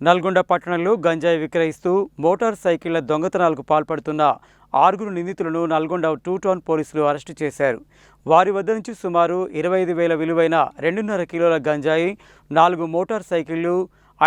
నల్గొండ పట్టణంలో గంజాయి విక్రయిస్తూ మోటార్ సైకిళ్ల దొంగతనాలకు పాల్పడుతున్న 6 నిందితులను నల్గొండ 2 టౌన్ పోలీసులు అరెస్టు చేశారు. వారి వద్ద నుంచి సుమారు 25,000 విలువైన 2.5 కిలోల గంజాయి, 4 మోటార్ సైకిళ్లు,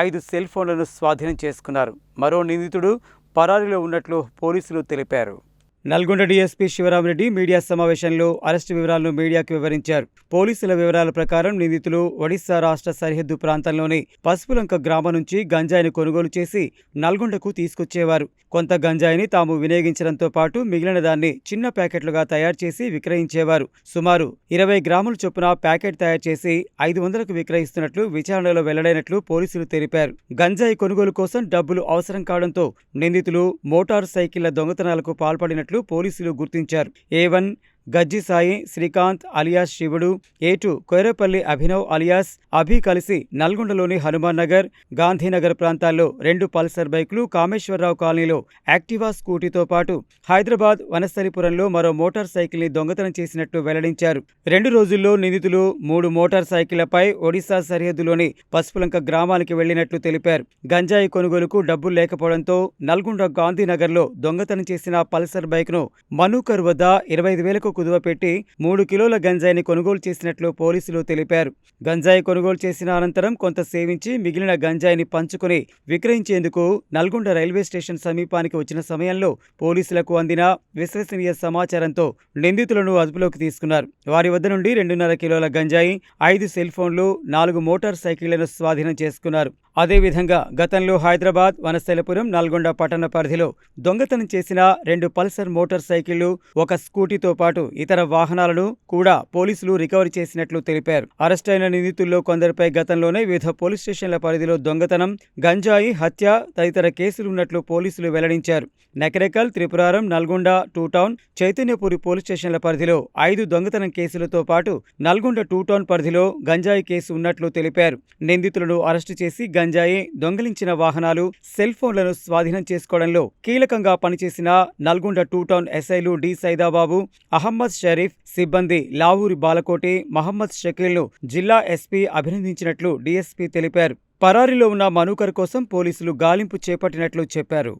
5 సెల్ ఫోన్లను స్వాధీనం చేసుకున్నారు. మరో నిందితుడు పరారీలో ఉన్నట్లు పోలీసులు తెలిపారు. నల్గొండ డీఎస్పీ శివరామరెడ్డి మీడియా సమావేశంలో అరెస్టు వివరాలను మీడియాకు వివరించారు. పోలీసుల వివరాల ప్రకారం నిందితులు ఒడిశా రాష్ట్ర సరిహద్దు ప్రాంతంలోని పసుపులంక గ్రామం నుంచి గంజాయిని కొనుగోలు చేసి నల్గొండకు తీసుకొచ్చేవారు. కొంత గంజాయిని తాము వినియోగించడంతో పాటు మిగిలిన దాన్ని చిన్న ప్యాకెట్లుగా తయారు చేసి విక్రయించేవారు. సుమారు 20 గ్రాముల చొప్పున ప్యాకెట్ తయారు చేసి 500కు విక్రయిస్తున్నట్లు విచారణలో వెల్లడైనట్లు పోలీసులు తెలిపారు. గంజాయి కొనుగోలు కోసం డబ్బులు అవసరం కావడంతో నిందితులు మోటారు సైకిళ్ల దొంగతనాలకు పాల్పడినట్లు పోలీసులు గుర్తించారు. A1 గజ్జి సాయి, శ్రీకాంత్ అలియాస్ శివుడు, A2 కొయిరపల్లి అభినవ్ అలియాస్ అభి కలిసి నల్గొండలోని హనుమాన్ నగర్, గాంధీనగర్ ప్రాంతాల్లో 2 పల్సర్ బైకులు, కామేశ్వరరావు కాలనీలో యాక్టివా స్కూటీతో పాటు హైదరాబాద్ వనస్థలిపురంలో మరో మోటార్ సైకిల్ని దొంగతనం చేసినట్టు వెల్లడించారు. 2 రోజుల్లో నిందితులు 3 మోటార్ సైకిళ్లపై ఒడిశా సరిహద్దులోని పసుపులంక గ్రామానికి వెళ్లినట్లు తెలిపారు. గంజాయి కొనుగోలుకు డబ్బులు లేకపోవడంతో నల్గొండ గాంధీనగర్లో దొంగతనం చేసిన పల్సర్ బైక్ను మనూకర్ వద్ద 25,000కు కుదువపెట్టి 3 కిలోల గంజాయిని కొనుగోలు చేసినట్లు పోలీసులు తెలిపారు. గంజాయి కొనుగోలు చేసిన అనంతరం కొంత సేవించి మిగిలిన గంజాయిని పంచుకుని విక్రయించేందుకు నల్గొండ రైల్వే స్టేషన్ సమీపానికి వచ్చిన సమయంలో పోలీసులకు అందిన విశ్వసనీయ సమాచారంతో నిందితులను అదుపులోకి తీసుకున్నారు. వారి వద్ద నుండి 2.5 కిలోల గంజాయి, 5 సెల్ ఫోన్లు, 4 మోటార్ సైకిళ్లను స్వాధీనం చేసుకున్నారు. అదేవిధంగా గతంలో హైదరాబాద్, వనస్థలిపురం, నల్గొండ పట్టణ పరిధిలో దొంగతనం చేసిన 2 పల్సర్ మోటార్ సైకిళ్లు, 1 స్కూటీతో పాటు ఇతర వాహనాలను కూడా పోలీసులు రికవరీ చేసినట్లు తెలిపారు. అరెస్టైన నిందితుల్లో కొందరిపై గతంలోనే వివిధ పోలీస్ స్టేషన్ల పరిధిలో దొంగతనం, గంజాయి, హత్య తదితర కేసులున్నట్లు పోలీసులు వెల్లడించారు. నకరేకల్, త్రిపురారం, నల్గొండ 2 టౌన్, చైతన్యపురి పోలీస్ స్టేషన్ల పరిధిలో 5 దొంగతనం కేసులతో పాటు నల్గొండ 2 టౌన్ పరిధిలో గంజాయి కేసు ఉన్నట్లు తెలిపారు. నిందితులను అరెస్టు చేసి గంజాయి, దొంగిలించిన వాహనాలు, సెల్ ఫోన్లను స్వాధీనం చేసుకోవడంలో కీలకంగా పనిచేసిన నల్గొండ 2 టౌన్ ఎస్ఐలు డి సైదాబాబు, అహ్మద్ షరీఫ్, సిబ్బంది లావూరి బాలకోటి, మహమ్మద్ షకీల్ను జిల్లా ఎస్పీ అభినందించినట్లు డీఎస్పీ తెలిపారు. పరారీలో ఉన్న మనూకర్ కోసం పోలీసులు గాలింపు చేపట్టినట్లు చెప్పారు.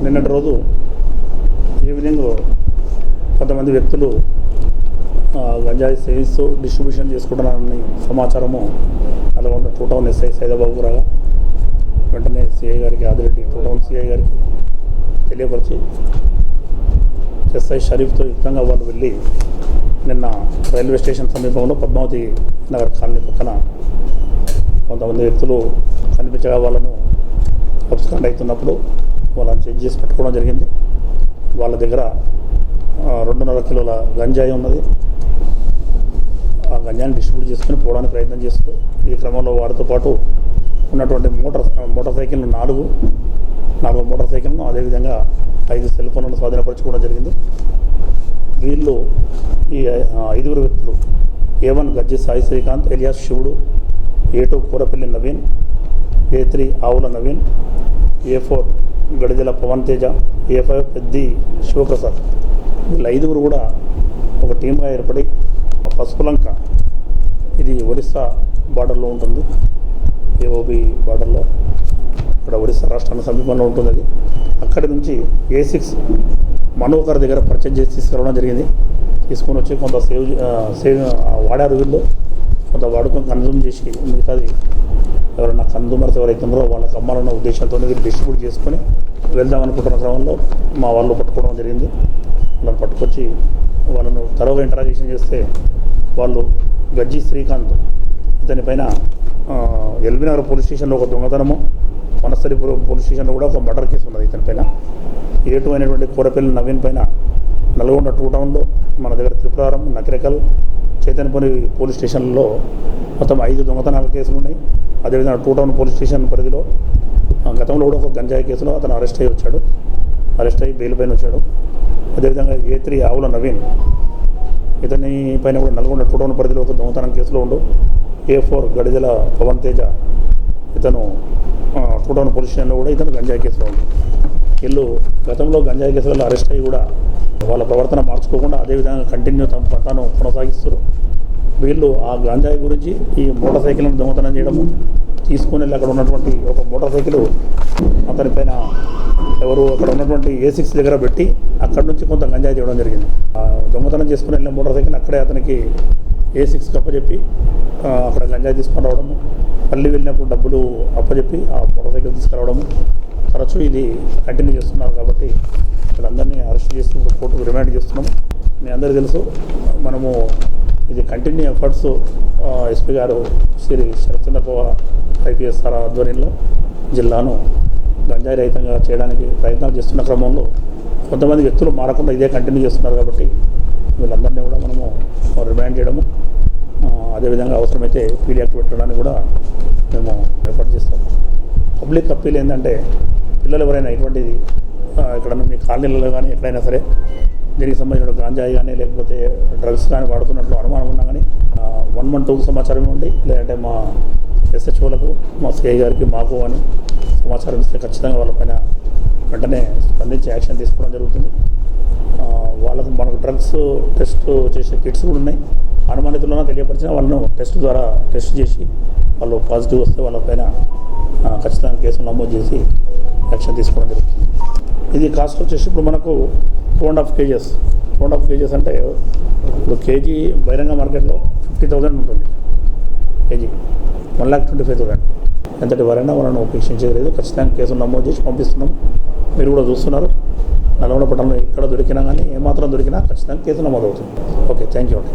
నిన్నటి రోజు ఈవినింగ్ కొంతమంది వ్యక్తులు గంజాయి సేవిస్తూ డిస్ట్రిబ్యూషన్ చేసుకుంటున్నారని సమాచారము నల్గొండ 2 టౌన్ ఎస్ఐ సైదాబాబు రాగా వెంటనే సిఐ గారికి, ఆదిరెడ్డి 2 టౌన్ సిఐ గారికి తెలియపరిచి ఎస్ఐ షరీఫ్తో యుక్తంగా వాళ్ళు వెళ్ళి నిన్న రైల్వే స్టేషన్ సమీపంలో పద్మావతి నగర్ కాలనీ పక్కన కొంతమంది వ్యక్తులు కనిపించగా వాళ్ళను అబ్స్కాండ్ అవుతున్నప్పుడు వాళ్ళని చెక్ చేసి పట్టుకోవడం జరిగింది. వాళ్ళ దగ్గర 2.5 కిలోల గంజాయి ఉన్నది. ఆ గంజాయిని డిస్ట్రిబ్యూట్ చేసుకుని పోవడానికి ప్రయత్నం చేస్తూ ఈ క్రమంలో వారితో పాటు ఉన్నటువంటి మోటార్ సైకిళ్ళు 4 మోటార్ సైకిళ్ళను, అదేవిధంగా 5 సెల్ ఫోన్లను స్వాధీనపరచుకోవడం జరిగింది. వీళ్ళు ఈ 5 వ్యక్తులు A1 గజ్జి సాయి శ్రీకాంత్ ఎలియాస్ శివుడు, A2 కూరపల్లి నవీన్, A3 ఆవుల నవీన్, A4 గడిజల పవన్ తేజ, A5 పెద్ది శివప్రసాద్, వీళ్ళు 5 కూడా ఒక టీమ్గా ఏర్పడి పసుపులంక, ఇది ఒరిస్సా బార్డర్లో ఉంటుంది, AOB బార్డర్లో, ఇక్కడ ఒరిస్సా రాష్ట్రానికి సమీపంలో ఉంటుంది. అది అక్కడి నుంచి A6 మనోకర్ దగ్గర పర్చేజ్ చేసి తీసుకురావడం జరిగింది. తీసుకొని వచ్చి కొంత సేవ్ వాడారు. వీళ్ళు కొంత వాడుకొని కన్జ్యూమ్ చేసి మిగతాది ఎవరైనా కన్జ్యూమర్స్ ఎవరైతే ఉన్నారో వాళ్ళకి అమ్మాలన్న ఉద్దేశంతో వీళ్ళు డిస్ట్రిబ్యూట్ చేసుకొని వెళ్దాం అనుకుంటున్న క్రమంలో మా వాళ్ళు పట్టుకోవడం జరిగింది. వాళ్ళని పట్టుకొచ్చి వాళ్ళను తరోగా ఇంటరాగేషన్ చేస్తే వాళ్ళు గజ్జి శ్రీకాంత్ ఇతని పైన ఎల్బీనగర్ పోలీస్ స్టేషన్లో ఒక దొంగతనము, వనస్థలిపురం పోలీస్ స్టేషన్లో కూడా ఒక మర్డర్ కేసు ఉన్నది ఇతని పైన. A2 అయినటువంటి కూరపల్లి నవీన్ పైన నల్గొండ 2 టౌన్లో, మన దగ్గర త్రిపురారం, నకరేకల్, చైతన్యపురి పోలీస్ స్టేషన్లో మొత్తం 5 దొంగతనాల కేసులు ఉన్నాయి. అదేవిధంగా 2 టౌన్ పోలీస్ స్టేషన్ పరిధిలో గతంలో కూడా ఒక గంజాయి కేసులో అతను అరెస్ట్ అయ్యి బెయిల్ పైన వచ్చాడు. అదేవిధంగా A3 ఆవుల నవీన్, ఇతని పైన కూడా నల్గొండ 2 టౌన్ పరిధిలో ఒక దొంగతనం కేసులో ఉండు. A4 గడిజల పవన్ తేజ, ఇతను 2 టౌన్ పోలీస్ స్టేషన్లో కూడా ఇతను గంజాయి కేసులో ఉంది. వీళ్ళు గతంలో గంజాయి కేసులలో అరెస్ట్ అయ్యి కూడా వాళ్ళ ప్రవర్తన మార్చుకోకుండా అదేవిధంగా కంటిన్యూ తమ పట్టాను కొనసాగిస్తారు. వీళ్ళు ఆ గంజాయి గురించి ఈ మోటార్ సైకిల్ను దొంగతనం చేయడము, తీసుకొని వెళ్ళి అక్కడ ఉన్నటువంటి ఒక మోటార్ సైకిల్ అతని పైన ఎవరు అక్కడ ఉన్నటువంటి A6 దగ్గర పెట్టి అక్కడ నుంచి కొంత గంజాయి తీయడం జరిగింది. దొంగతనం చేసుకుని వెళ్ళిన మోటార్ సైకిల్ అక్కడే అతనికి A6 అప్పచెప్పి అక్కడ గంజాయి తీసుకొని రావడము, మళ్ళీ వెళ్ళినప్పుడు డబ్బులు అప్పచెప్పి ఆ మోటార్ సైకిల్ తీసుకురావడము తరచూ ఇది కంటిన్యూ చేస్తున్నారు. కాబట్టి వీళ్ళందరినీ అరెస్ట్ చేస్తూ కోర్టుకు రిమాండ్ చేస్తున్నాము. మీ అందరికీ తెలుసు, మనము ఇది కంటిన్యూ ఎఫర్ట్స్ ఎస్పీ గారు శ్రీ శరత్చంద్ర పవార్ IPS సార్ ఆధ్వర్యంలో జిల్లాను గంజాయి రహితంగా చేయడానికి ప్రయత్నాలు చేస్తున్న క్రమంలో కొంతమంది వ్యక్తులు మారకుండా ఇదే కంటిన్యూ చేస్తున్నారు. కాబట్టి వీళ్ళందరినీ కూడా మనము రిమాండ్ చేయడము, అదేవిధంగా అవసరమైతే పీడీ యాక్ట్ పెట్టడానికి కూడా మేము ఏర్పాటు చేస్తాము. పబ్లిక్ అప్పీల్ ఏంటంటే, పిల్లలు ఎవరైనా ఇటువంటిది ఎక్కడన్నా మీ కాలనీలలో కానీ ఎక్కడైనా సరే దీనికి సంబంధించిన గాంజాయి కానీ లేకపోతే డ్రగ్స్ కానీ వాడుతున్నట్లు అనుమానం ఉన్నా కానీ 112కు సమాచారం ఇవ్వండి, లేదంటే మా SHOలకు, మా CI గారికి, మాకు అని సమాచారం ఇస్తే ఖచ్చితంగా వాళ్ళపైన వెంటనే స్పందించి యాక్షన్ తీసుకోవడం జరుగుతుంది. వాళ్ళకు మనకు డ్రగ్స్ టెస్ట్ చేసే కిట్స్ కూడా ఉన్నాయి. అనుమానితులను తెలియపరిచిన వాళ్ళను టెస్ట్ ద్వారా టెస్ట్ చేసి వాళ్ళు పాజిటివ్ వస్తే వాళ్ళపైన ఖచ్చితంగా కేసులు నమోదు చేసి యాక్షన్ తీసుకోవడం జరుగుతుంది. ఇది కాస్ట్ వచ్చేసి ఇప్పుడు మనకు 2.5 kgs. 2.5 kgs అంటే ఇప్పుడు కేజీ బహిరంగ మార్కెట్లో 50,000 ఉంటుంది. కేజీ 1,25,000. ఎంతటి వారైనా వాళ్ళను ఉపేక్షించలేదు. ఖచ్చితంగా కేసులు నమోదు చేసి పంపిస్తున్నాం. మీరు కూడా చూస్తున్నారు. నల్గొండ పట్టణంలో ఎక్కడ దొరికినా కానీ ఏమాత్రం దొరికినా ఖచ్చితంగా కేసు నమోదు అవుతుంది. ఓకే, థ్యాంక్ యూ అండి.